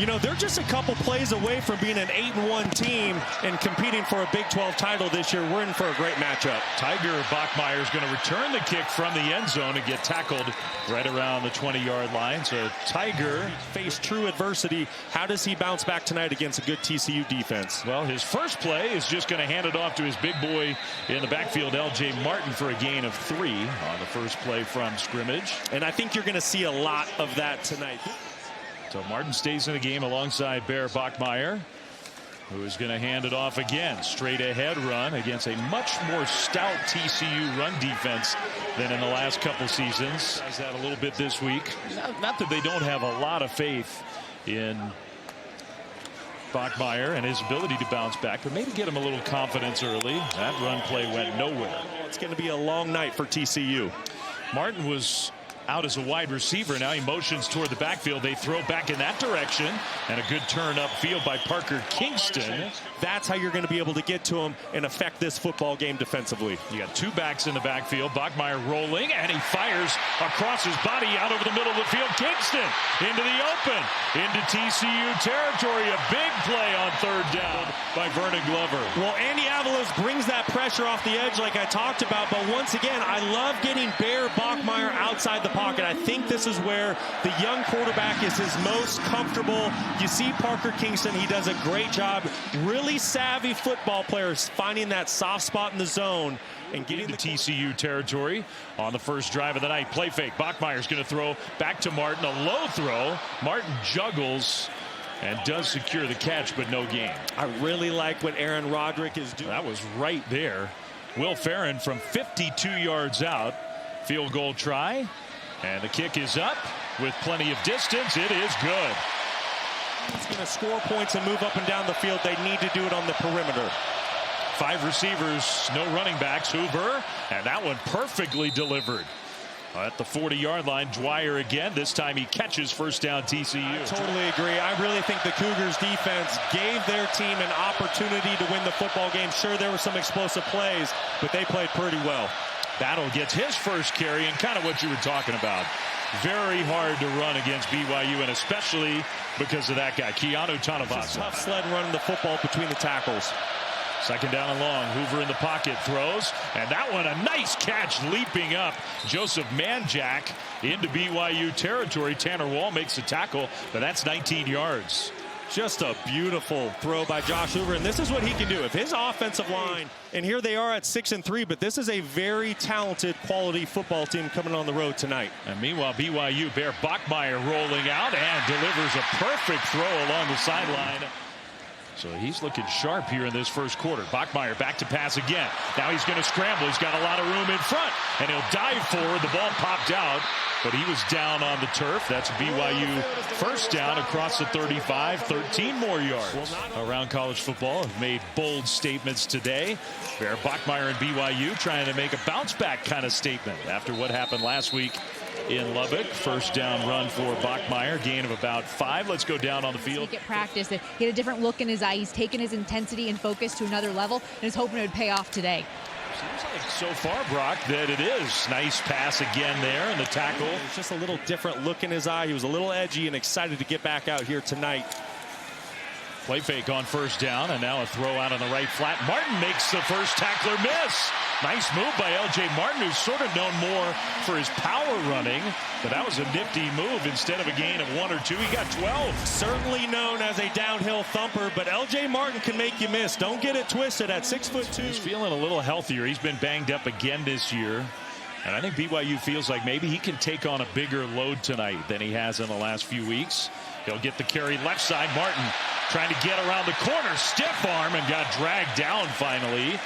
You know, they're just a couple plays away from being an 8-1 team and competing for a Big 12 title this year. We're in for a great matchup. Tiger Bachmeier is going to return the kick from the end zone and get tackled right around the 20-yard line. So Tiger faced true adversity. How does he bounce back tonight against a good TCU defense? Well, his first play is just going to hand it off to his big boy in the backfield, L.J. Martin, for a gain of 3 on the first play from scrimmage. And I think you're going to see a lot of that tonight. So Martin stays in the game alongside Bear Bachmeier, who is going to hand it off again. Straight ahead run against a much more stout TCU run defense than in the last couple seasons. Does that a little bit this week. Not that they don't have a lot of faith in Bachmeier and his ability to bounce back, but maybe get him a little confidence early. That run play went nowhere. It's going to be a long night for TCU. Martin was out as a wide receiver. Now he motions toward the backfield. They throw back in that direction, and a good turn upfield by Parker Kingston. That's how you're going to be able to get to him and affect this football game defensively. You got 2 backs in the backfield. Bachmeier rolling, and he fires across his body out over the middle of the field. Kingston into the open, into TCU territory. A big play on 3rd down by Vernon Glover. Well, Andy Avalos brings that pressure off the edge like I talked about, but once again, I love getting Bear Bachmeier outside the pocket. I think this is where the young quarterback is his most comfortable. You see Parker Kingston, he does a great job. Really savvy football players finding that soft spot in the zone and getting the TCU territory on the first drive of the night. Play fake. Bachmeier's going to throw back to Martin. A low throw. Martin juggles and does secure the catch, but no gain. I really like what Aaron Roderick is doing. That was right there. Will Farron from 52 yards out. Field goal try. And the kick is up with plenty of distance. It is good. He's going to score points and move up and down the field. They need to do it on the perimeter. 5 receivers, no running backs. Hoover, and that one perfectly delivered. At the 40-yard line, Dwyer again. This time he catches first down TCU. I totally agree. I really think the Cougars defense gave their team an opportunity to win the football game. Sure, there were some explosive plays, but they played pretty well. Battle gets his first carry, and kind of what you were talking about. Very hard to run against BYU, and especially because of that guy, Keanu Tanavasa. Tough sled running the football between the tackles. 2nd down and long. Hoover in the pocket, throws, and that one a nice catch, leaping up. Joseph Manjack into BYU territory. Tanner Wall makes the tackle, but that's 19 yards. Just a beautiful throw by Josh Hoover, and this is what he can do. If his offensive line, and here they are at 6-3, but this is a very talented, quality football team coming on the road tonight. And meanwhile, BYU, Bear Bachmeier rolling out and delivers a perfect throw along the sideline. So he's looking sharp here in this first quarter. Bachmeier back to pass again. Now he's going to scramble. He's got a lot of room in front, and he'll dive forward. The ball popped out, but he was down on the turf. That's BYU first down across the 35, 13 more yards. Around college football have made bold statements today. Bear Bachmeier and BYU trying to make a bounce back kind of statement after what happened last week in Lubbock. First down run for Bachmeier, gain of about 5. Let's go down on the field. Get practice. He had a different look in his eye. He's taken his intensity and focus to another level, and is hoping it would pay off today. Seems like so far, Brock, that it is. Nice pass again there, and the tackle. It's just a little different look in his eye. He was a little edgy and excited to get back out here tonight. Play fake on first down, and now a throw out on the right flat. Martin makes the first tackler miss. Nice move by L.J. Martin, who's sort of known more for his power running, but that was a nifty move. Instead of a gain of 1 or 2, he got 12. Certainly known as a downhill thumper, but L.J. Martin can make you miss. Don't get it twisted at 6'2". He's feeling a little healthier. He's been banged up again this year. And I think BYU feels like maybe he can take on a bigger load tonight than he has in the last few weeks. He'll get the carry left side. Martin trying to get around the corner. Stiff arm and got dragged down finally.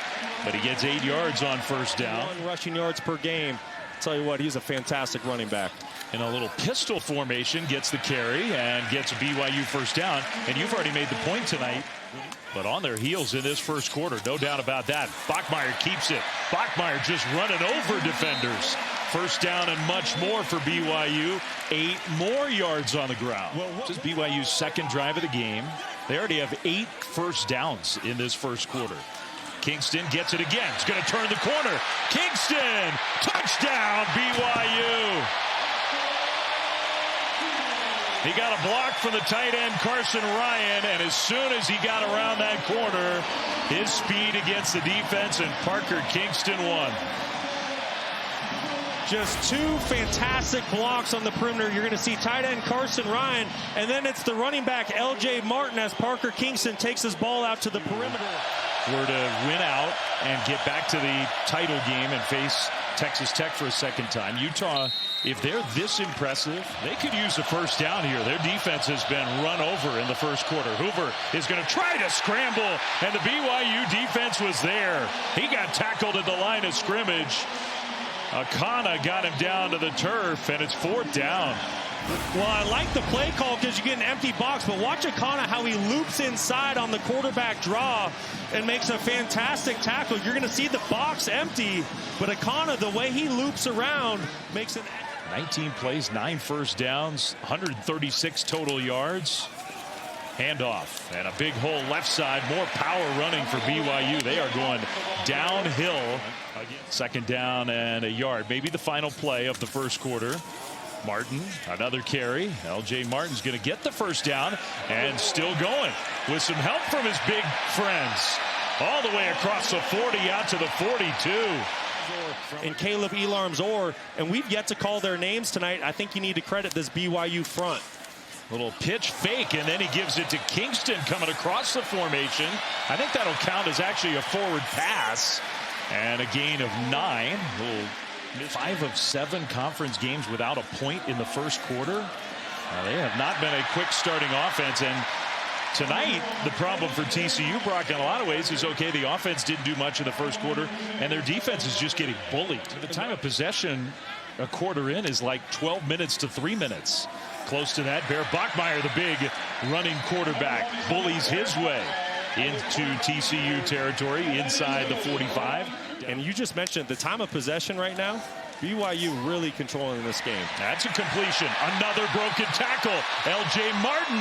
But he gets 8 yards on first down. 1 rushing yards per game. I'll tell you what, he's a fantastic running back. In a little pistol formation, gets the carry and gets a BYU first down. And you've already made the point tonight. But on their heels in this first quarter, no doubt about that. Bachmeier keeps it. Bachmeier just running over defenders. First down and much more for BYU. 8 more yards on the ground. This is BYU's second drive of the game. They already have 8 first downs in this first quarter. Kingston gets it again. He's going to turn the corner. Kingston! Touchdown, BYU! He got a block from the tight end, Carson Ryan, and as soon as he got around that corner, his speed against the defense, and Parker Kingston won. Just two fantastic blocks on the perimeter. You're going to see tight end Carson Ryan, and then it's the running back L.J. Martin as Parker Kingston takes his ball out to the perimeter. Were to win out and get back to the title game and face Texas Tech for a second time. Utah, if they're this impressive, they could use a first down here. Their defense has been run over in the first quarter. Hoover is going to try to scramble, and the BYU defense was there. He got tackled at the line of scrimmage. Akana got him down to the turf, and it's 4th down. Well, I like the play call because you get an empty box, but watch Akana how he loops inside on the quarterback draw and makes a fantastic tackle. You're going to see the box empty, but Akana, the way he loops around, makes it. 19 plays, 9 first downs, 136 total yards. Handoff and a big hole left side. More power running for BYU. They are going downhill. Second down and a yard. Maybe the final play of the first quarter. Martin, another carry. L.J. Martin's going to get the first down and still going with some help from his big friends. All the way across the 40 out to the 42. And Caleb Elarms-Orr, and we've yet to call their names tonight. I think you need to credit this BYU front. Little pitch fake, and then he gives it to Kingston coming across the formation. I think that'll count as actually a forward pass. And a gain of 9. 5 of 7 conference games without a point in the first quarter. They have not been a quick starting offense. And tonight, the problem for TCU, Brock, in a lot of ways is, okay, the offense didn't do much in the first quarter, and their defense is just getting bullied. The time of possession a quarter in is like 12 minutes to 3 minutes. Close to that. Bear Bachmeier, the big running quarterback, bullies his way into TCU territory inside the 45. And you just mentioned the time of possession right now. BYU really controlling this game. That's a completion. Another broken tackle. L.J. Martin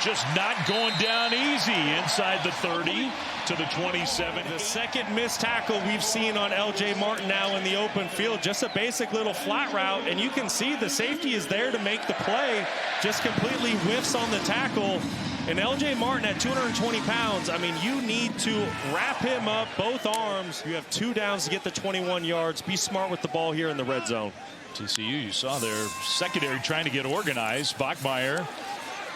just not going down easy inside the 30 to the 27. The second missed tackle we've seen on L.J. Martin now in the open field. Just a basic little flat route, and you can see the safety is there to make the play. Just completely whiffs on the tackle. And L.J. Martin at 220 pounds, I mean, you need to wrap him up, both arms. You have 2 downs to get the 21 yards. Be smart with the ball here in the red zone. TCU, you saw their secondary trying to get organized. Bachmeier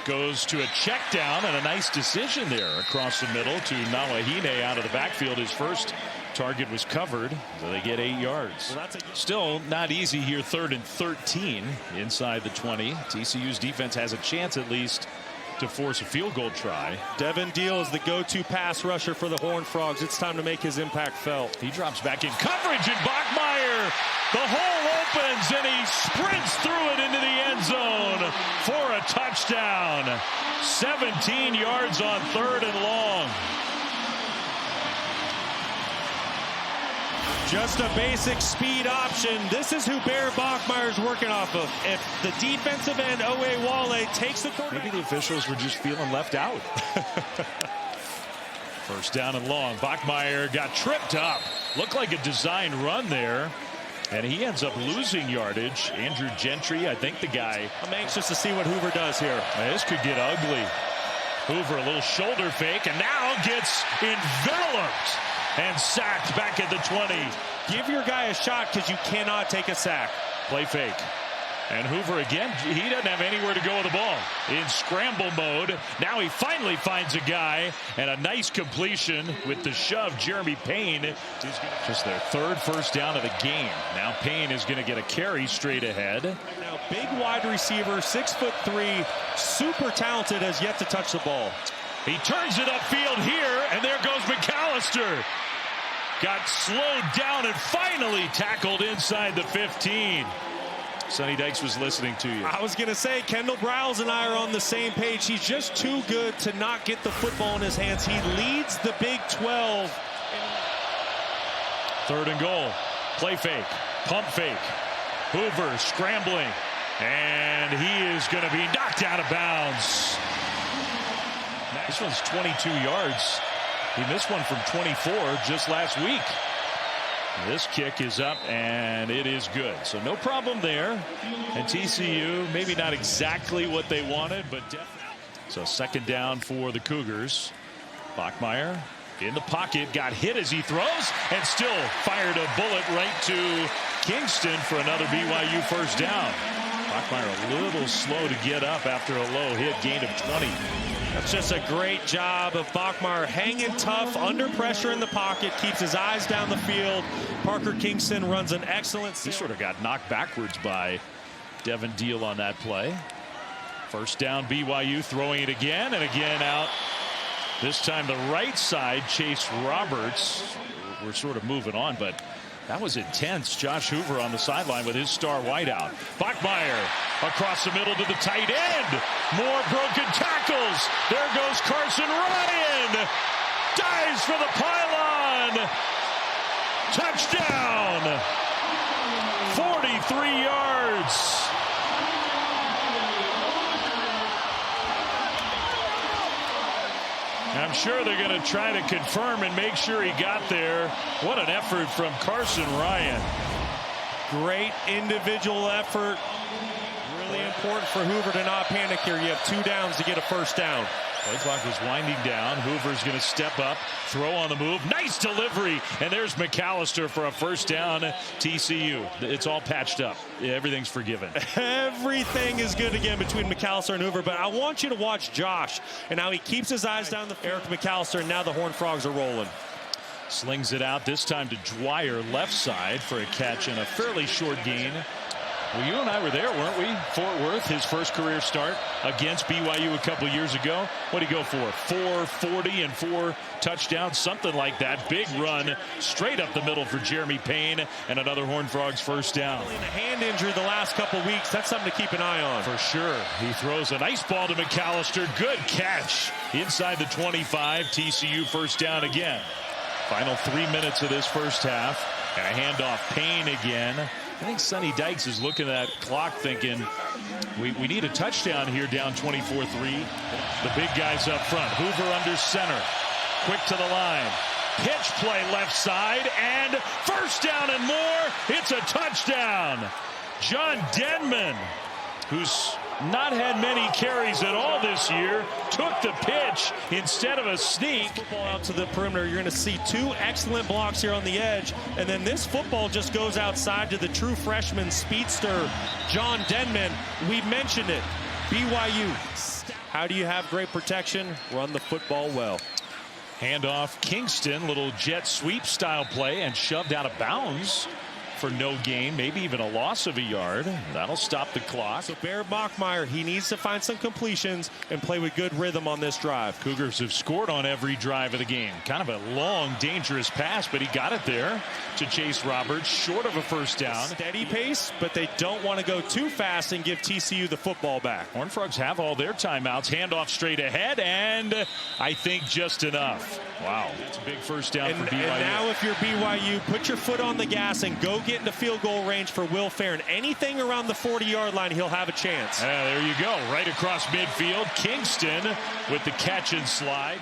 goes to a check down, and a nice decision there across the middle to Nawahine out of the backfield. His first target was covered, so they get 8 yards. Well, still not easy here. 3rd and 13 inside the 20. TCU's defense has a chance at least to force a field goal try. Devin Deal is the go-to pass rusher for the Horned Frogs. It's time to make his impact felt. He drops back in coverage, and Bachmeier, the hole opens, and he sprints through it into the end zone for a touchdown. 17 yards on 3rd and long. Just a basic speed option. This is who Bear Bachmeier is working off of. If the defensive end, Owe Wale, takes the quarterback. Maybe the officials were just feeling left out. First down and long. Bachmeier got tripped up. Looked like a designed run there. And he ends up losing yardage. Andrew Gentry, I think the guy. I'm anxious to see what Hoover does here. This could get ugly. Hoover, a little shoulder fake, and now gets enveloped and sacked back at the 20. Give your guy a shot because you cannot take a sack. Play fake. And Hoover again, he doesn't have anywhere to go with the ball. In scramble mode. Now he finally finds a guy, and a nice completion with the shove. Jeremy Payne. Just their 3rd first down of the game. Now Payne is going to get a carry straight ahead. Now big wide receiver, 6'3", super talented, has yet to touch the ball. He turns it upfield here, and there goes McAllister. Got slowed down and finally tackled inside the 15. Sonny Dykes was listening to you. I was going to say, Kendall Browse and I are on the same page. He's just too good to not get the football in his hands. He leads the Big 12. 3rd and goal. Play fake. Pump fake. Hoover scrambling. And he is going to be knocked out of bounds. This one's 22 yards. He missed one from 24 just last week. This kick is up, and it is good. So no problem there. And TCU, maybe not exactly what they wanted, but definitely. So second down for the Cougars. Bachmeier in the pocket, got hit as he throws, and still fired a bullet right to Kingston for another BYU first down. Bachmeier a little slow to get up after a low hit, gain of 20. That's just a great job of Bachmeier hanging tough under pressure in the pocket, keeps his eyes down the field. Parker Kingston runs an excellent. He sort of got knocked backwards by Devin Deal on that play. First down, BYU, throwing it again and again out. This time the right side, Chase Roberts. We're sort of moving on, but that was intense. Josh Hoover on the sideline with his star wideout. Bachmeier across the middle to the tight end. More broken tackles. There goes Carson Ryan. Dives for the pylon. Touchdown. 43 yards. I'm sure they're going to try to confirm and make sure he got there. What an effort from Carson Ryan. Great individual effort. Really important for Hoover to not panic here. You have 2 downs to get a first down. Play clock is winding down. Hoover's going to step up, throw on the move. Nice delivery. And there's McAllister for a first down. TCU. It's all patched up. Everything's forgiven. Everything is good again between McAllister and Hoover. But I want you to watch Josh and how he keeps his eyes down the Eric McAllister. And now the Horned Frogs are rolling. Slings it out this time to Dwyer left side for a catch and a fairly short gain. Well, you and I were there, weren't we? Fort Worth, his first career start against BYU a couple years ago. What did he go for? 440 and 4 touchdowns, something like that. Big run straight up the middle for Jeremy Payne, and another Horned Frogs first down. A hand injury the last couple weeks. That's something to keep an eye on. For sure. He throws a nice ball to McAllister. Good catch inside the 25. TCU first down again. Final 3 minutes of this first half, and a handoff. Payne again. I think Sonny Dykes is looking at that clock thinking we need a touchdown here, down 24-3. The big guys up front. Hoover under center. Quick to the line. Pitch play left side, and first down and more. It's a touchdown. John Denman, who's not had many carries at all this year, took the pitch instead of a sneak. Football out to the perimeter. You're going to see 2 excellent blocks here on the edge, and then this football just goes outside to the true freshman speedster, John Denman. We mentioned it. BYU. How do you have great protection? Run the football well. Handoff Kingston, little jet sweep style play, and shoved out of bounds for no gain, maybe even a loss of a yard. That'll stop the clock. So Bear Bachmeier, he needs to find some completions and play with good rhythm on this drive. Cougars have scored on every drive of the game. Kind of a long, dangerous pass, but he got it there to Chase Roberts, short of a first down. Steady pace, but they don't want to go too fast and give TCU the football back. Horned Frogs have all their timeouts. Handoff straight ahead, and I think just enough. Wow, that's a big first down for BYU. And now if you're BYU, put your foot on the gas and go get into field goal range for Will Farron. Anything around the 40-yard line, he'll have a chance. There you go, right across midfield. Kingston with the catch and slide.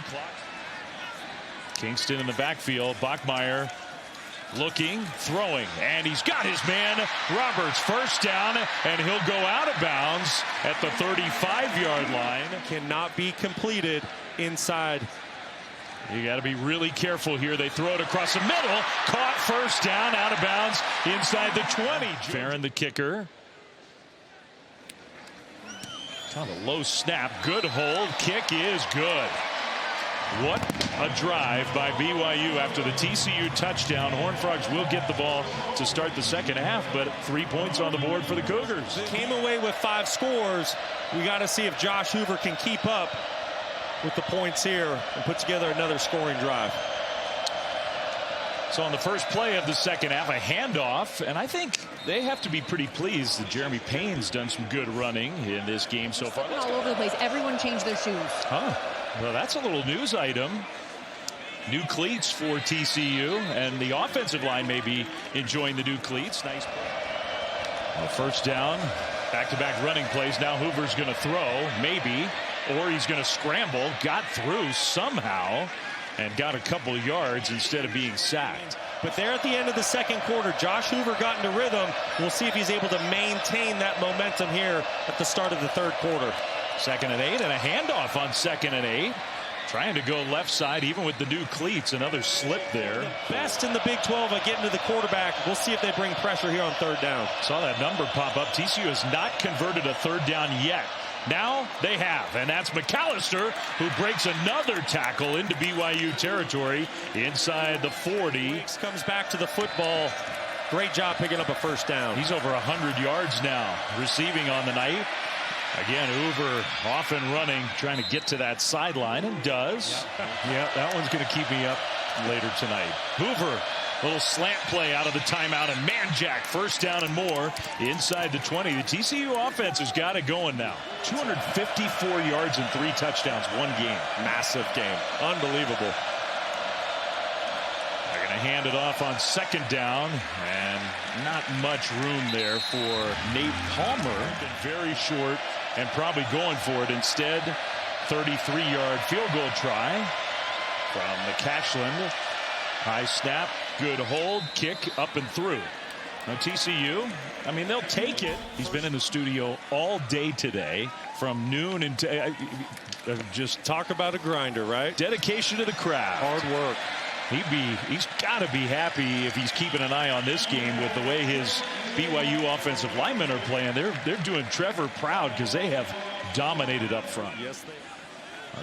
Kingston in the backfield. Bachmeier looking, throwing, and he's got his man Roberts. First down, and he'll go out of bounds at the 35-yard line. Cannot be completed inside. You got to be really careful here. They throw it across the middle. Caught, first down, out of bounds inside the 20. Farron, the kicker. Kind of a low snap. Good hold. Kick is good. What a drive by BYU after the TCU touchdown. Horned Frogs will get the ball to start the second half, but 3 points on the board for the Cougars. Came away with 5 scores. We got to see if Josh Hoover can keep up with the points here and put together another scoring drive. So on the first play of the second half, a handoff, and I think they have to be pretty pleased that Jeremy Payne's done some good running in this game so far. All over the place. Everyone changed their shoes. Huh. Well, that's a little news item. New cleats for TCU, and the offensive line may be enjoying the new cleats. Nice play. Well, first down, back-to-back running plays. Now Hoover's going to throw, maybe, or he's going to scramble. Got through somehow and got a couple yards instead of being sacked. But there at the end of the second quarter, Josh Hoover got into rhythm. We'll see if he's able to maintain that momentum here at the start of the third quarter. 2nd and 8 and a handoff on 2nd and 8. Trying to go left side even with the new cleats. Another slip there. Best in the Big 12 at getting to the quarterback. We'll see if they bring pressure here on 3rd down. Saw that number pop up. TCU has not converted a 3rd down yet. Now they have, and that's McAllister who breaks another tackle into BYU territory inside the 40. Comes back to the football. Great job picking up a 1st down. He's over 100 yards now receiving on the night. Again, Hoover off and running, trying to get to that sideline, and does. Yeah, that one's going to keep me up later tonight. Hoover, little slant play out of the timeout, and man jack, 1st down and more inside the 20. The TCU offense has got it going now. 254 yards and 3 touchdowns, 1 game. Massive game. Unbelievable. They're going to hand it off on 2nd down, and not much room there for Nate Palmer. Been very short and probably going for it instead. 33-yard field goal try from McCashland. High snap, good hold, kick up and through. Now TCU, I mean, they'll take it. He's been in the studio all day today from noon until just talk about a grinder, right? Dedication to the craft. Hard work. He's got to be happy if he's keeping an eye on this game with the way his BYU offensive linemen are playing. They're doing Trevor proud because they have dominated up front. Yes, they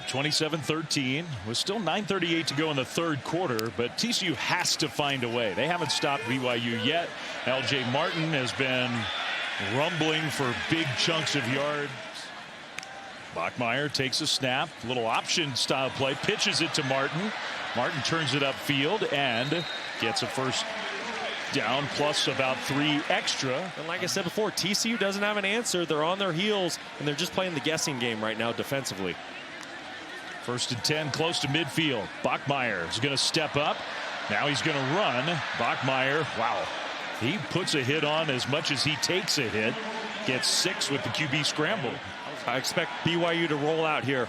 27-13 with still 9:38 to go in the 3rd quarter, but TCU has to find a way. They haven't stopped BYU yet. LJ Martin has been rumbling for big chunks of yards. Bachmeier takes a snap, little option style play, pitches it to Martin. Martin turns it upfield and gets a 1st down plus about 3 extra. And like I said before, TCU doesn't have an answer. They're on their heels and they're just playing the guessing game right now defensively. 1st and 10 close to midfield. Bachmeier is going to step up. Now he's going to run. Bachmeier, wow, he puts a hit on as much as he takes a hit. Gets 6 with the QB scramble. I expect BYU to roll out here.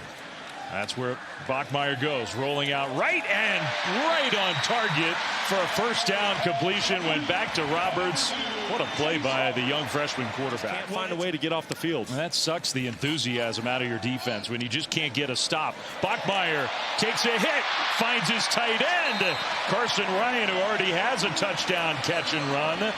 That's where Bachmeier goes, rolling out right on target for a 1st down completion. Went back to Roberts. What a play by the young freshman quarterback. Can't find a way to get off the field. That sucks the enthusiasm out of your defense when you just can't get a stop. Bachmeier takes a hit, finds his tight end, Carson Ryan, who already has a touchdown catch and run.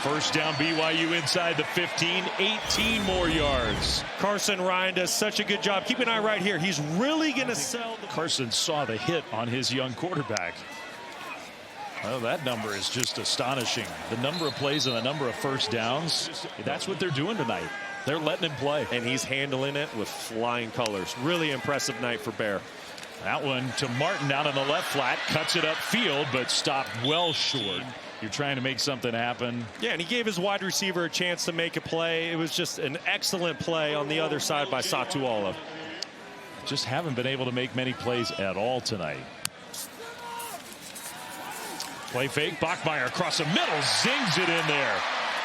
1st down BYU inside the 15, 18 more yards. Carson Ryan does such a good job. Keep an eye right here. He's really going to sell. Carson saw the hit on his young quarterback. Oh, that number is just astonishing. The number of plays and the number of 1st downs. That's what they're doing tonight. They're letting him play. And he's handling it with flying colors. Really impressive night for Bear. That one to Martin down on the left flat. Cuts it upfield, but stopped well short. You're trying to make something happen. Yeah, and he gave his wide receiver a chance to make a play. It was just an excellent play on the other side by Satuala. Just haven't been able to make many plays at all tonight. Play fake. Bachmeier across the middle. Zings it in there.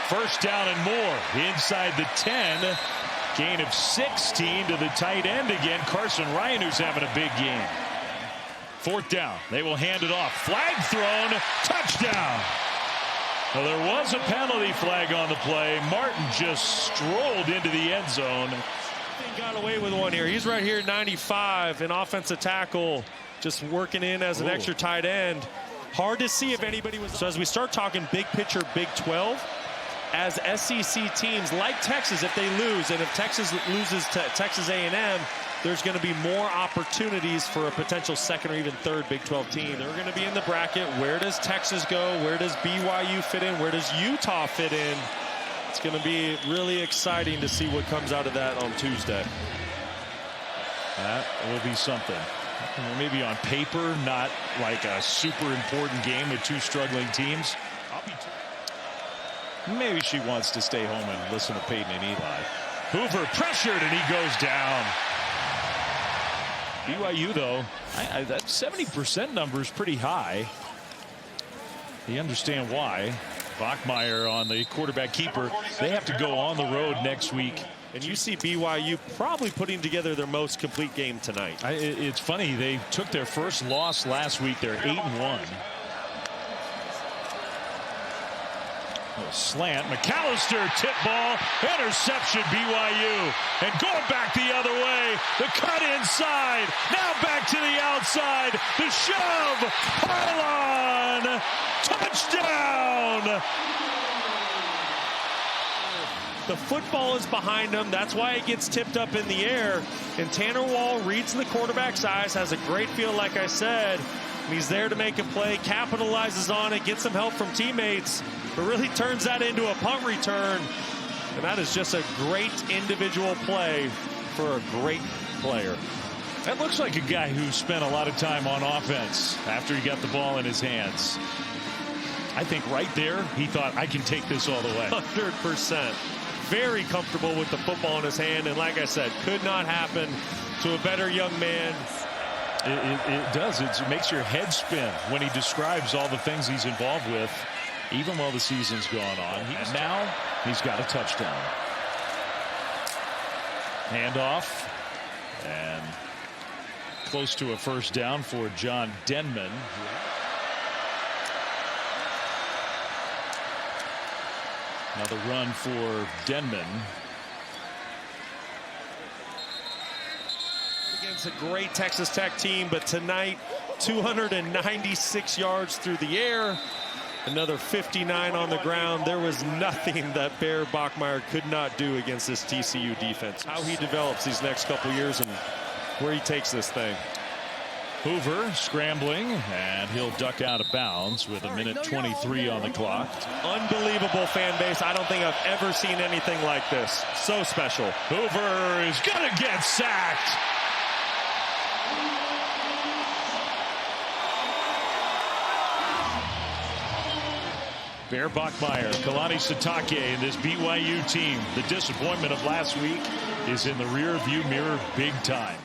1st down and more. Inside the 10. Gain of 16 to the tight end again. Carson Ryan, who's having a big game. 4th down. They will hand it off. Flag thrown. Touchdown. Well, there was a penalty flag on the play. Martin just strolled into the end zone. He got away with one here. He's right here, 95, an offensive tackle, just working in as an extra tight end. Hard to see if anybody was. So as we start talking big picture Big 12, as SEC teams like Texas, if they lose, and if Texas loses to Texas A&M, there's going to be more opportunities for a potential 2nd or even 3rd Big 12 team. They're going to be in the bracket. Where does Texas go? Where does BYU fit in? Where does Utah fit in? It's going to be really exciting to see what comes out of that on Tuesday. That will be something. Maybe on paper, not like a super important game with 2 struggling teams. Maybe she wants to stay home and listen to Peyton and Eli. Hoover pressured, and he goes down. BYU, though, that 70% number is pretty high. You understand why. Bachmeier on the quarterback keeper. They have to go on the road next week. And you see BYU probably putting together their most complete game tonight. It's funny. They took their first loss last week. They're 8-1. Slant. McAllister tip ball. Interception BYU. And going back the other way. The cut inside. Now back to the outside. The shove. Pylon. Touchdown. The football is behind him. That's why it gets tipped up in the air. And Tanner Wall reads the quarterback's eyes, has a great feel, like I said. He's there to make a play, capitalizes on it, gets some help from teammates, but really turns that into a punt return. And that is just a great individual play for a great player. That looks like a guy who spent a lot of time on offense after he got the ball in his hands. I think right there, he thought, I can take this all the way. 100%. Very comfortable with the football in his hand, and like I said, could not happen to a better young man. It does. It makes your head spin when he describes all the things he's involved with, even while the season's gone on. And now he's got a touchdown. Handoff, and close to a first down for John Denman. Another run for Denman. Against a great Texas Tech team, but tonight 296 yards through the air, another 59 on the ground. There was nothing that Bear Bachmeier could not do against this TCU defense. How he develops these next couple years and where he takes this thing. Hoover scrambling, and he'll duck out of bounds with 1:23 on the clock. Unbelievable fan base. I don't think I've ever seen anything like this. So special. Hoover is gonna get sacked. Bear Bachmeier, Kalani Sitake, and this BYU team. The disappointment of last week is in the rear view mirror big time.